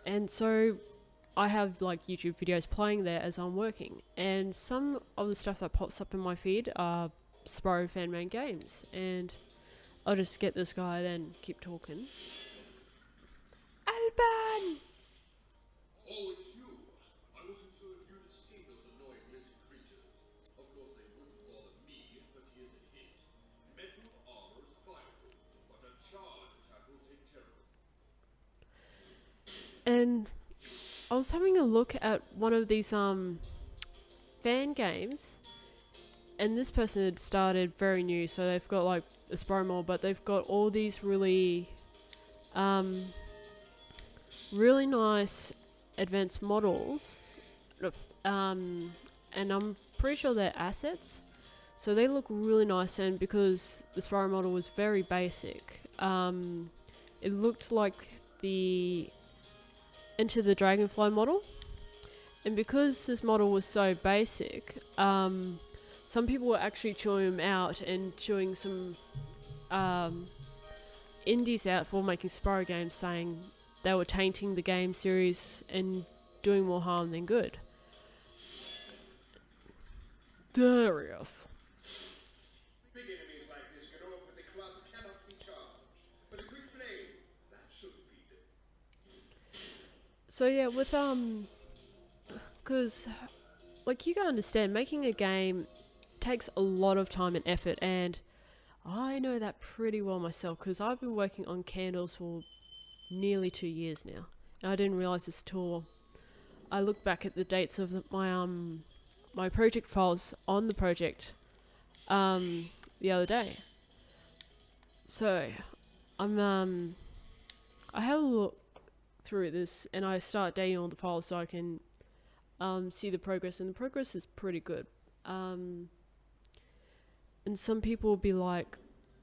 And so I have like YouTube videos playing there as I'm working, and some of the stuff that pops up in my feed are Spyro fan-made games, and I'll just get this guy, then keep talking. Alban! Oh, it's you. I wasn't sure if you'd escape those annoying living creatures. Of course, they wouldn't bother me, but here's a hint. Metal armor is fireproof, but a charge attack will take care of it. And I was having a look at one of these fan games, and this person had started very new, so they've got like a Spyro mod, but they've got all these really really nice advanced models, and I'm pretty sure they're assets, so they look really nice. And because the Spyro model was very basic, it looked like the Into the Dragonfly model, and because this model was so basic, some people were actually chewing him out and chewing some indies out for making Spyro games, saying they were tainting the game series and doing more harm than good. Darius. Big enemies like this get off with the club cannot be charged. But a quick flame, that shouldn't beat them. So yeah, with because like you gotta understand, making a game takes a lot of time and effort, and I know that pretty well myself because I've been working on Candles for nearly 2 years now, and I didn't realize this till I looked back at the dates of my project files on the project the other day. So I have a look through this, and I start dating all the files so I can see the progress, and the progress is pretty good. And some people will be like,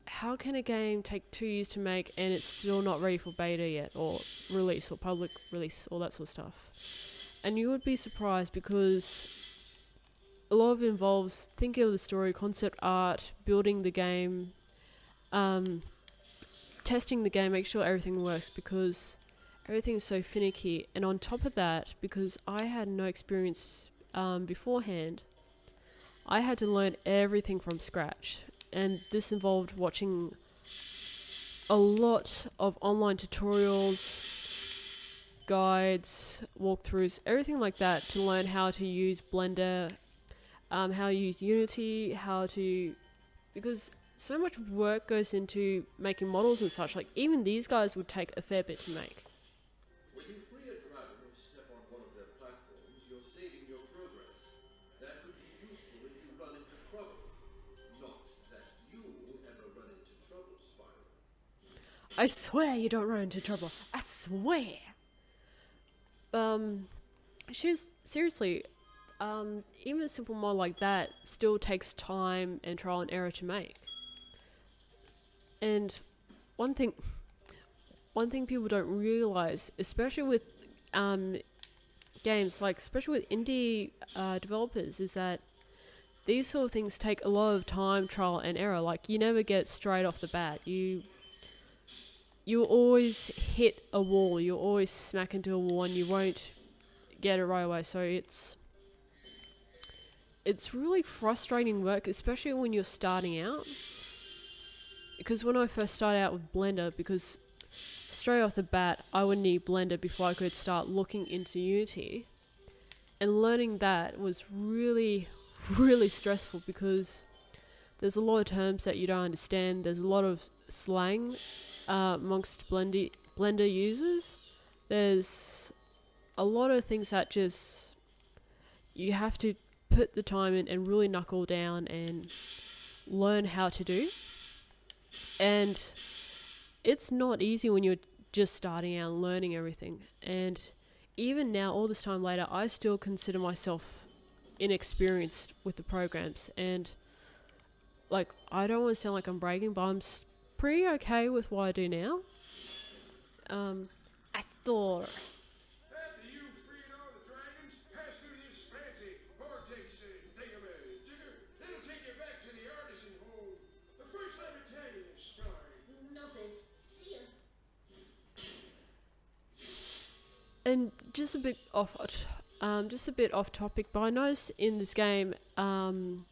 how can a game take 2 years to make and it's still not ready for beta yet, or release, or public release, all that sort of stuff? And you would be surprised, because a lot of it involves thinking of the story, concept art, building the game, testing the game, make sure everything works, because everything is so finicky. And on top of that, because I had no experience beforehand, I had to learn everything from scratch. And this involved watching a lot of online tutorials, guides, walkthroughs, everything like that, to learn how to use Blender, how to use Unity, because so much work goes into making models and such. Like, even these guys would take a fair bit to make. When you free a dragon or step on one of their platforms, you're saving your progress. That could be useful if you run into trouble. Not that you ever run into trouble, Spyro. I swear you don't run into trouble. I swear. Seriously, even a simple mod like that still takes time and trial and error to make. And one thing people don't realize, especially with games, like especially with indie developers, is that these sort of things take a lot of time, trial and error. Like, you never get straight off the bat. You always hit a wall. You always smack into a wall, and you won't get it right away. So it's really frustrating work, especially when you're starting out. Because when I first started out with Blender, because straight off the bat I would need Blender before I could start looking into Unity, and learning that was really, really stressful, because there's a lot of terms that you don't understand. There's a lot of slang amongst Blender users. There's a lot of things that just you have to put the time in and really knuckle down and learn how to do. And it's not easy when you're just starting out and learning everything. And even now, all this time later, I still consider myself inexperienced with the programs. And like, I don't want to sound like I'm bragging, but I'm pretty okay with what I do now. Astor. After you've freed all the dragons, pass through this fancy vortex thingamajigger. It'll take you back to the artisan hole. But first, let me tell you this story. No thanks. See ya. And just a bit off topic, but I noticed in this game, while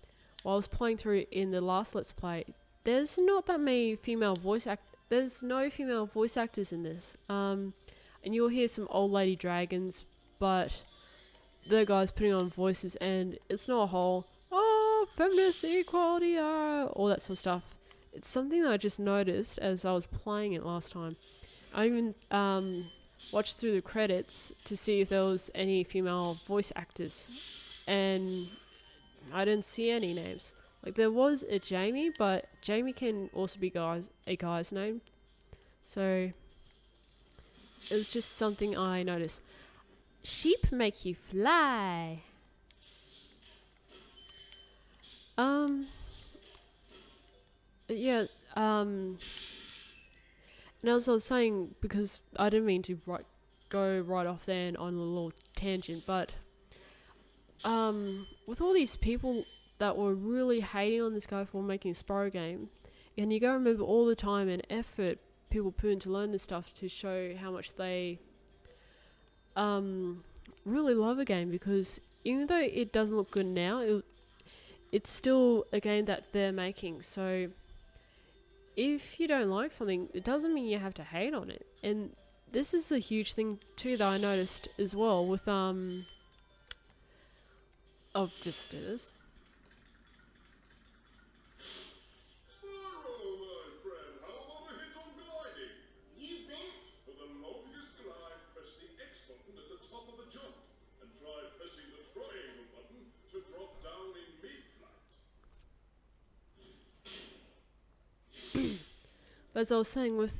I was playing through in the last Let's Play, there's not that many there's no female voice actors in this. And you'll hear some old lady dragons, but the guys putting on voices, and it's not a whole, oh, feminist equality, all that sort of stuff. It's something that I just noticed as I was playing it last time. I even watched through the credits to see if there was any female voice actors, and I didn't see any names. Like, there was a Jamie, but Jamie can also be a guy's name. So it was just something I noticed. Sheep make you fly. Yeah, and as I was saying, because I didn't mean to go right off there and on a little tangent, but with all these people that were really hating on this guy for making a Spyro game, and you gotta remember all the time and effort people put in to learn this stuff to show how much they really love a game, because even though it doesn't look good now, it's still a game that they're making. So if you don't like something, it doesn't mean you have to hate on it. And this is a huge thing too that I noticed as well with I'll just do this. Spyro, my friend, how about a hit on gliding? You bet. For the longest glide, press the X button at the top of a jump, and try pressing the triangle button to drop down in mid-flight. But as I was saying with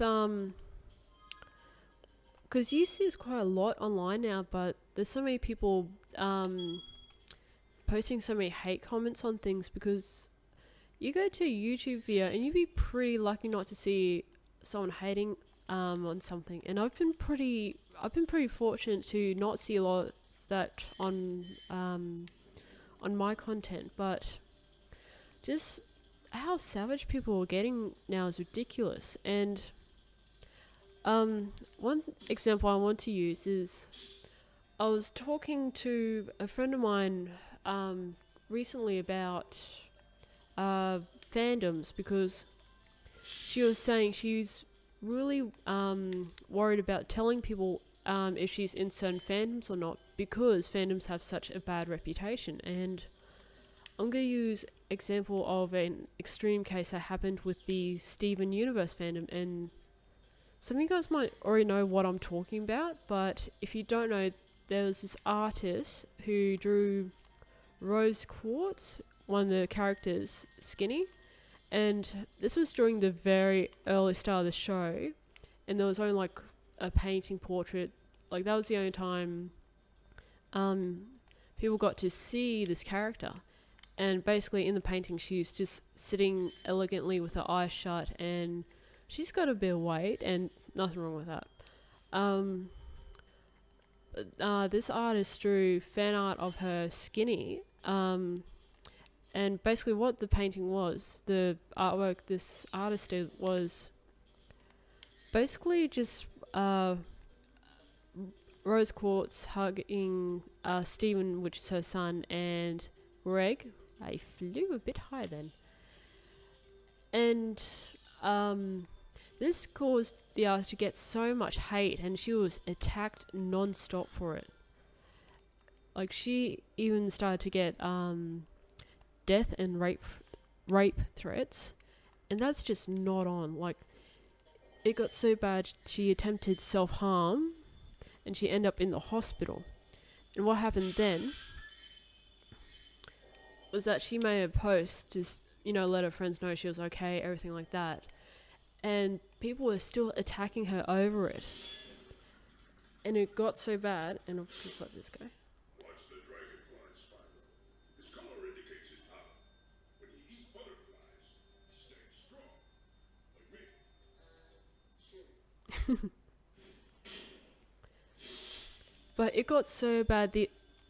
because you see this quite a lot online now, but there's so many people posting so many hate comments on things, because you go to a YouTube video and you'd be pretty lucky not to see someone hating on something. And I've been pretty fortunate to not see a lot of that on my content, but just how savage people are getting now is ridiculous. And one example I want to use is, I was talking to a friend of mine recently about fandoms, because she was saying she's really worried about telling people if she's in certain fandoms or not, because fandoms have such a bad reputation. And I'm going to use example of an extreme case that happened with the Steven Universe fandom, and some of you guys might already know what I'm talking about, but if you don't know, there was this artist who drew Rose Quartz, one of the characters, Skinny, and this was during the very early start of the show, and there was only like a painting portrait. Like, that was the only time people got to see this character. And basically in the painting, she's just sitting elegantly with her eyes shut, and she's got a bit of weight, and nothing wrong with that. This artist drew fan art of her skinny, and basically what the painting was, the artwork this artist did, was basically just Rose Quartz hugging Steven, which is her son, and Greg. I flew a bit high then. And this caused the artist to get so much hate, and she was attacked non-stop for it. Like, she even started to get death and rape threats, and that's just not on. Like, it got so bad she attempted self-harm, and she ended up in the hospital. And what happened then was that she made a post, just, let her friends know she was okay, everything like that. And people were still attacking her over it. And it got so bad, and I'll just let this go. Watch the dragonfly, Spyro. His color indicates his power. When he eats butterflies, he stays strong. Like me. But it got so bad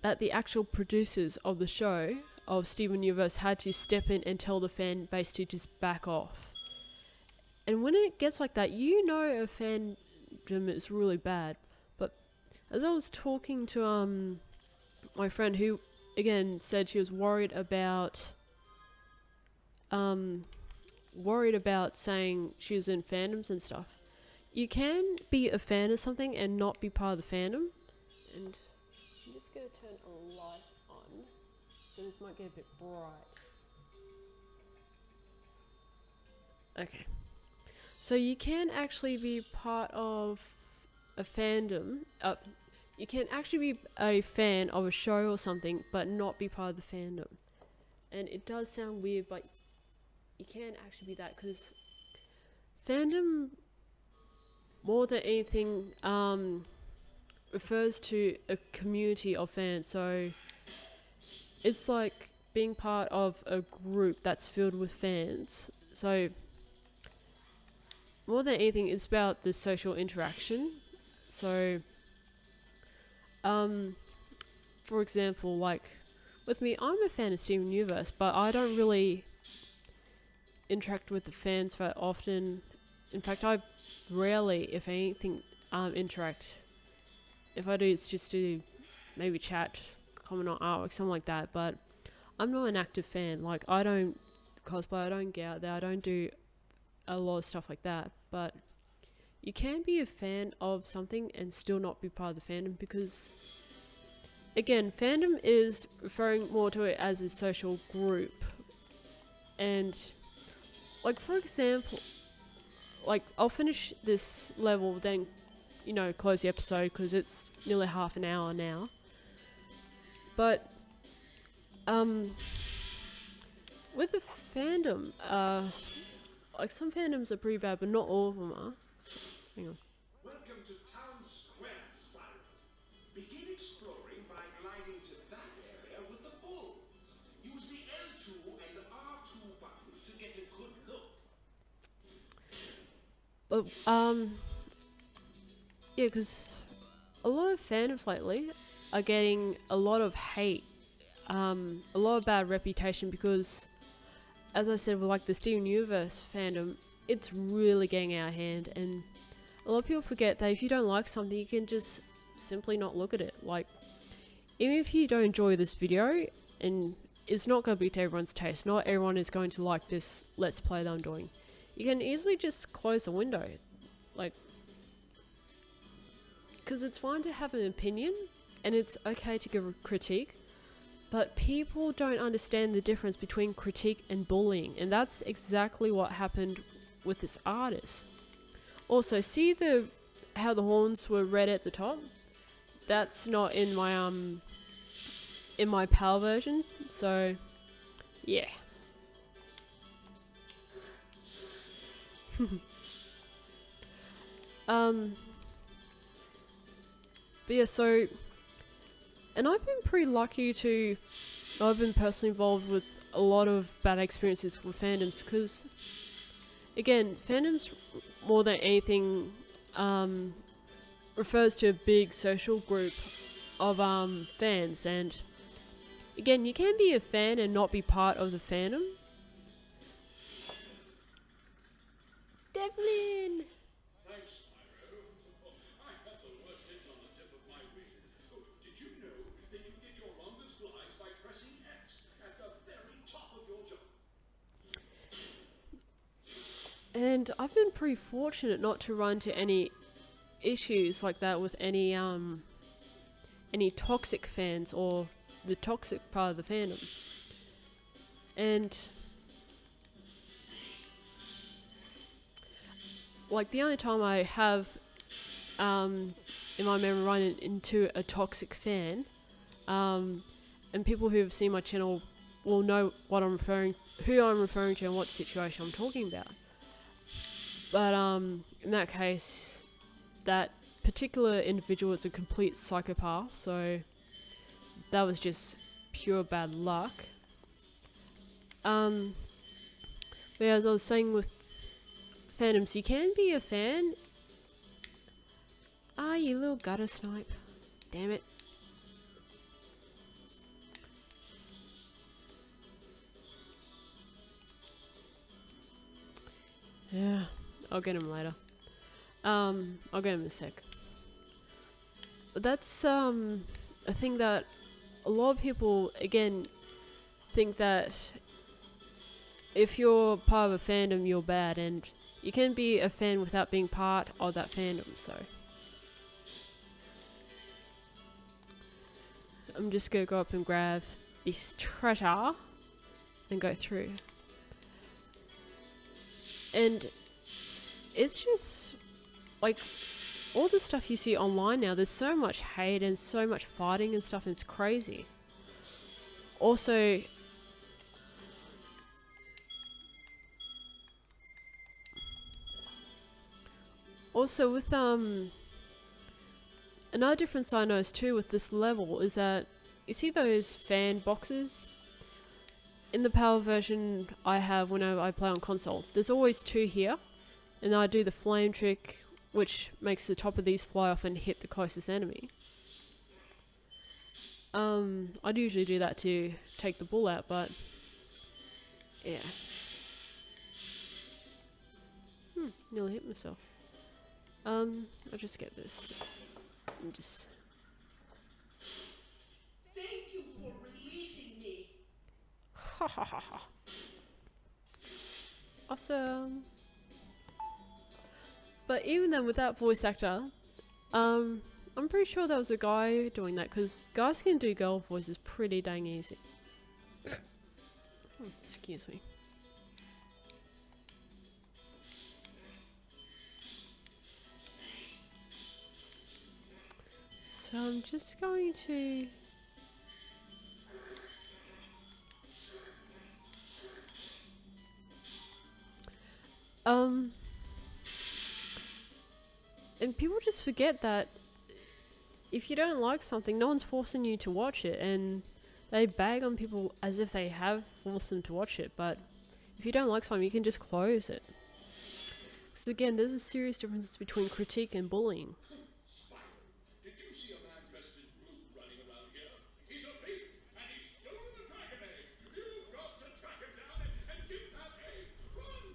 that the actual producers of the show, of Steven Universe, had to step in and tell the fan base to just back off. And when it gets like that, a fandom is really bad. But As I was talking to my friend who again said she was worried about saying she was in fandoms and stuff. You can be a fan of something and not be part of the fandom. And I'm just gonna turn a light on, so this might get a bit bright. Okay. So you can actually be part of a fandom. You can actually be a fan of a show or something, but not be part of the fandom. And it does sound weird, but you can actually be that, because fandom, more than anything, refers to a community of fans. So it's like being part of a group that's filled with fans. So more than anything, it's about the social interaction. So for example, like with me, I'm a fan of Steven Universe, but I don't really interact with the fans very often. In fact, I rarely, if anything, interact. If I do, it's just to maybe chat, comment on artwork, something like that. But I'm not an active fan. Like, I don't cosplay, I don't get out there, I don't do a lot of stuff like that. But you can be a fan of something and still not be part of the fandom, because again, fandom is referring more to it as a social group. And like, for example, like, I'll finish this level, then, you know, close the episode, because it's nearly half an hour now. But with the fandom, like, some fandoms are pretty bad, but not all of them are. So, hang on. Welcome to Town Square, Spyro. Begin exploring by gliding to that area with the bulls. Use the L2 and R2 buttons to get a good look. But yeah, because a lot of fandoms lately are getting a lot of hate, a lot of bad reputation, because, as I said, with like the Steven Universe fandom, it's really getting out of hand, and a lot of people forget that if you don't like something, you can just simply not look at it. Like, even if you don't enjoy this video, and it's not going to be to everyone's taste, not everyone is going to like this Let's Play that I'm doing, you can easily just close the window. Like, because it's fine to have an opinion, and it's okay to give a critique, but people don't understand the difference between critique and bullying, and that's exactly what happened with this artist. Also, see how the horns were red at the top? That's not in my PAL version, so yeah. But yeah, so, and I've been pretty lucky to, I've been personally involved with a lot of bad experiences with fandoms, because again, fandoms more than anything refers to a big social group of fans, and again, you can be a fan and not be part of the fandom. Devlin! Thanks, Spyro. I have the worst hits on the tip of my wing. Oh, did you know that you get your longest flies by pressing X at the very top of your jump? And I've been pretty fortunate not to run into any issues like that with any toxic fans or the toxic part of the fandom. And like, the only time I have in my memory run into a toxic fan, and people who have seen my channel will know who I'm referring to and what situation I'm talking about. But in that case, that particular individual is a complete psychopath, so that was just pure bad luck. But yeah, as I was saying with fandoms, you can be a fan. Ah, you little gutter snipe. Damn it. Yeah, I'll get him later. I'll get him in a sec. that's a thing that a lot of people, again, think that if you're part of a fandom, you're bad, and you can be a fan without being part of that fandom, so. I'm just gonna go up and grab this treasure and go through. And it's just, like, all the stuff you see online now, there's so much hate and so much fighting and stuff, and it's crazy. Also, with another difference I noticed too with this level is that you see those fan boxes in the power version I have whenever I play on console. There's always 2 here, and I do the flame trick, which makes the top of these fly off and hit the closest enemy. I'd usually do that to take the bull out, but yeah. Nearly hit myself. I'll just get this and just. Thank you for releasing me. Ha ha ha ha. Awesome. But even then, with that voice actor, I'm pretty sure that was a guy doing that, because guys can do girl voices pretty dang easy. Excuse me. So I'm just going to... And people just forget that if you don't like something, no one's forcing you to watch it, and they bag on people as if they have forced them to watch it, but if you don't like something, you can just close it. Because again, there's a serious difference between critique and bullying. Spyro, did you see a man dressed in blue running around here? He's a thief, and he's stolen the dragon egg! You've got to track him down and give that egg! Run!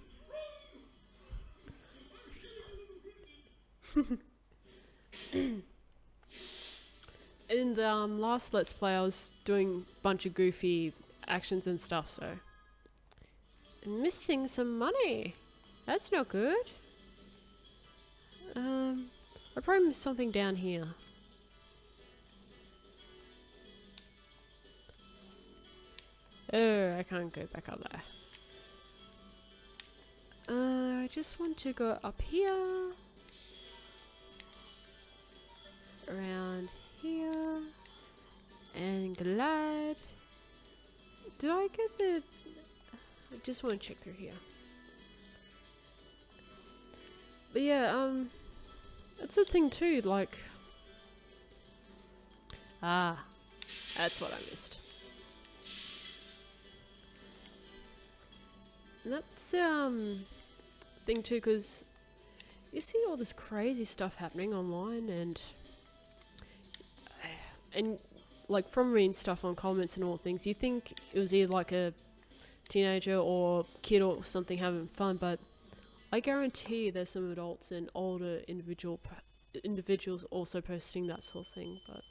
In the last Let's Play, I was doing a bunch of goofy actions and stuff, so... I'm missing some money! That's not good. I probably missed something down here. Oh, I can't go back up there. I just want to go up here. Around here. And glide. Did I get the... I just want to check through here. But yeah, that's the thing too, like... Ah, that's what I missed. And that's, thing too, because you see all this crazy stuff happening online, and like from reading stuff on comments and all things, you think it was either like a teenager or kid or something having fun, but I guarantee there's some adults and older individuals also posting that sort of thing. But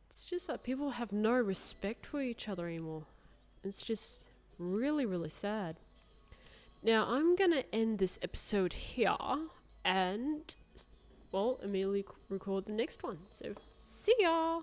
it's just that people have no respect for each other anymore. It's just really, really sad. Now I'm gonna end this episode here and, well, immediately record the next one. So see ya!